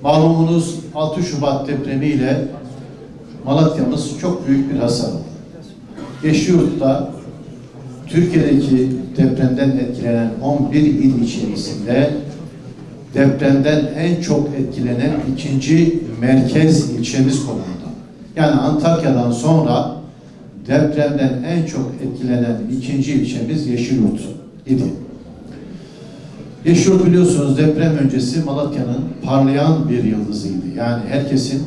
Malumunuz 6 Şubat depremiyle Malatya'mız çok büyük bir hasar aldı. Yeşilyurt'ta Türkiye'deki depremden etkilenen 11 il içerisinde depremden en çok etkilenen ikinci merkez ilçemiz konumunda. Yani Antakya'dan sonra depremden en çok etkilenen ikinci ilçemiz Yeşilyurt idi. Yeşilyurt biliyorsunuz deprem öncesi Malatya'nın parlayan bir yıldızıydı. Yani herkesin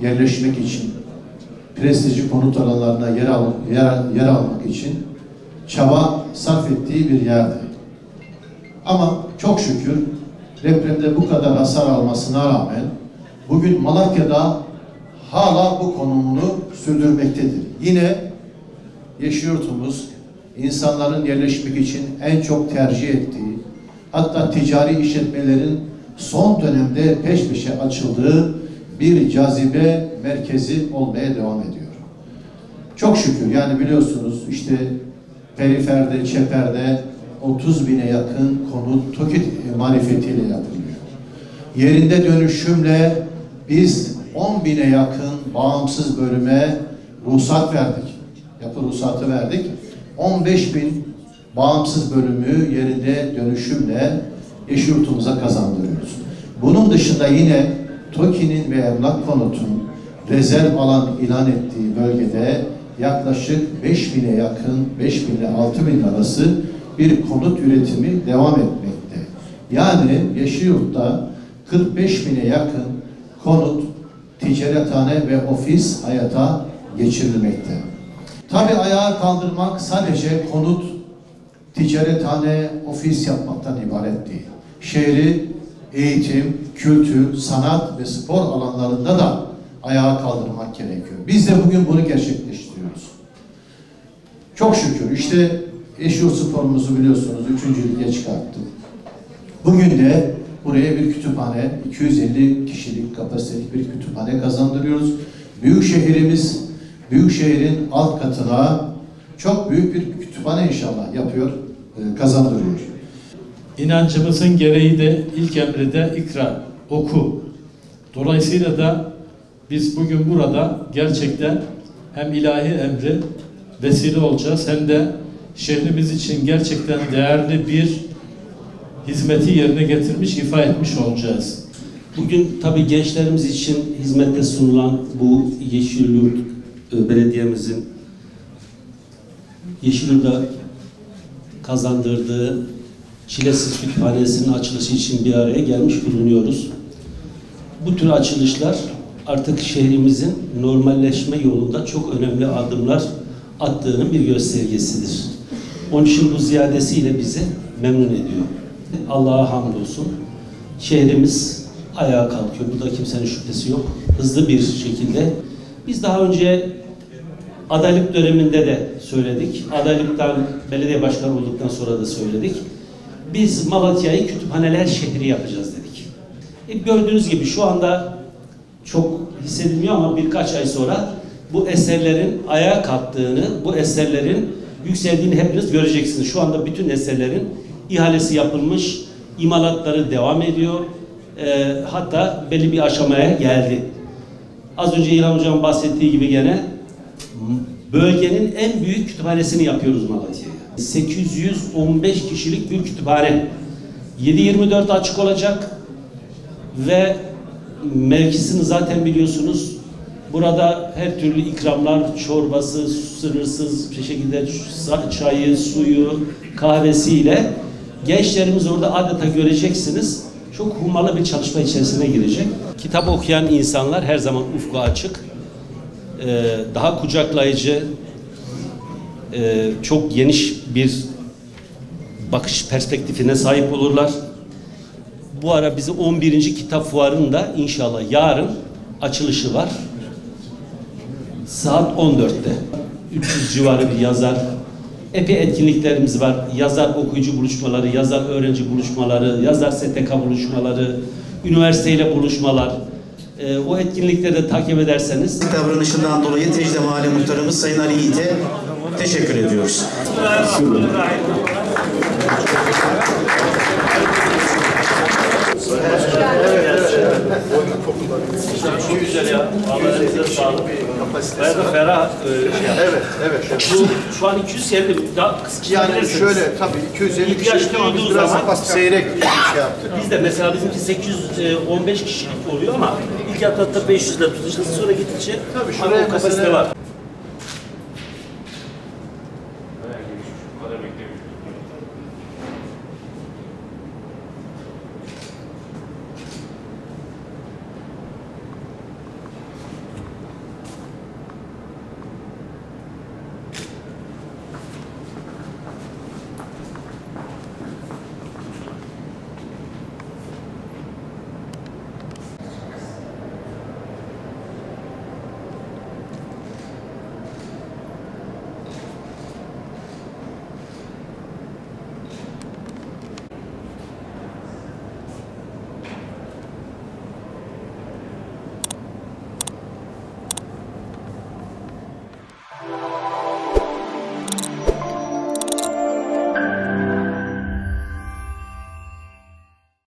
yerleşmek için, prestijli konut alanlarına yer almak için çaba sarf ettiği bir yerdi. Ama çok şükür depremde bu kadar hasar almasına rağmen bugün Malatya'da hala bu konumunu sürdürmektedir. Yine Yeşilyurt'umuz insanların yerleşmek için en çok tercih ettiği, hatta ticari işletmelerin son dönemde peş peşe açıldığı bir cazibe merkezi olmaya devam ediyor. Çok şükür yani biliyorsunuz işte periferde, çeperde 30.000'e yakın konut TOKİ marifetiyle yapılıyor. Yerinde dönüşümle biz 10.000'e yakın bağımsız bölüme ruhsat verdik. Yapı ruhsatı verdik. 15.000 bağımsız bölümü yerinde dönüşümle Yeşilyurt'umuza kazandırıyoruz. Bunun dışında yine TOKİ'nin ve Emlak Konut'un rezerv alan ilan ettiği bölgede yaklaşık 5.000'e yakın, 5.000 ile 6.000 arası bir konut üretimi devam etmekte. Yani Yeşilyurt'ta 45.000'e yakın konut, ticarethane ve ofis hayata geçirilmekte. Tabii ayağa kaldırmak sadece konut, ticarethane, ofis yapmaktan ibaret değil. Şehri eğitim, kültür, sanat ve spor alanlarında da ayağa kaldırmak gerekiyor. Biz de bugün bunu gerçekleştiriyoruz. Çok şükür işte Yeşilyurt sporumuzu biliyorsunuz 3. lige çıkarttık. Bugün de buraya bir kütüphane, 250 kişilik kapasitelik bir kütüphane kazandırıyoruz. Büyükşehirimiz, Büyükşehir'in alt katına çok büyük bir kütüphane inşallah yapıyor, kazandırıyor. İnancımızın gereği de ilk emrede ikra, oku. Dolayısıyla da biz bugün burada gerçekten hem ilahi emri vesile olacağız hem de şehrimiz için gerçekten değerli bir hizmeti yerine getirmiş, ifa etmiş olacağız. Bugün tabii gençlerimiz için hizmette sunulan bu Yeşilyurt Belediye'mizin Yeşilyurt'a kazandırdığı Çilesiz Kütüphanesi'nin açılışı için bir araya gelmiş bulunuyoruz. Bu tür açılışlar artık şehrimizin normalleşme yolunda çok önemli adımlar attığının bir göstergesidir. Onun için bu ziyadesiyle bizi memnun ediyor. Allah'a hamdolsun. Şehrimiz ayağa kalkıyor. Burada kimsenin şüphesi yok. Hızlı bir şekilde. Biz daha önce adaylık döneminde de söyledik. Adaylıktan belediye başkanı olduktan sonra da söyledik. Biz Malatya'yı kütüphaneler şehri yapacağız dedik. Gördüğünüz gibi şu anda çok hissedilmiyor ama birkaç ay sonra bu eserlerin ayağa kalktığını, bu eserlerin yükseldiğini hepiniz göreceksiniz. Şu anda bütün eserlerin ihalesi yapılmış, imalatları devam ediyor. Hatta belli bir aşamaya geldi. Az önce İlhan Hocam bahsettiği gibi gene bölgenin en büyük kütüphanesini yapıyoruz Malatya'ya. 815 kişilik bir kütüphane. 7/24 açık olacak ve mevkisini zaten biliyorsunuz. Burada her türlü ikramlar, çorbası, sınırsız bir şekilde çayı, suyu, kahvesiyle gençlerimiz orada adeta göreceksiniz. Çok hummalı bir çalışma içerisine girecek. Kitap okuyan insanlar her zaman ufku açık. Daha kucaklayıcı, çok geniş bir bakış perspektifine sahip olurlar. Bu ara bizi 11. Kitap Fuarı'nda inşallah yarın açılışı var. Saat 14'te. 300 civarı bir yazar. Epey etkinliklerimiz var. Yazar okuyucu buluşmaları, yazar öğrenci buluşmaları, yazar STK buluşmaları, üniversiteyle buluşmalar. O etkinlikleri de takip ederseniz. Davranışından dolayı Tecle Mahalle Muhtarımız Sayın Ali Yiğit'e teşekkür ediyoruz. Çok güzel ya. Vallahi elinize sağlık. Bayağı da ferah Evet, evet. Şu an 250 daha kısıtlayabilirsiniz. Yani şöyle tabii 250 İhtiyaç kişilik ama biz duyduğu biraz zaman- seyrek bir şey yaptık. Biz de mesela bizimki 815 kişilik oluyor ama ilk etapta 500 ile tutacağız. Sonra gidince Tabii şuraya o kapasite mesela var.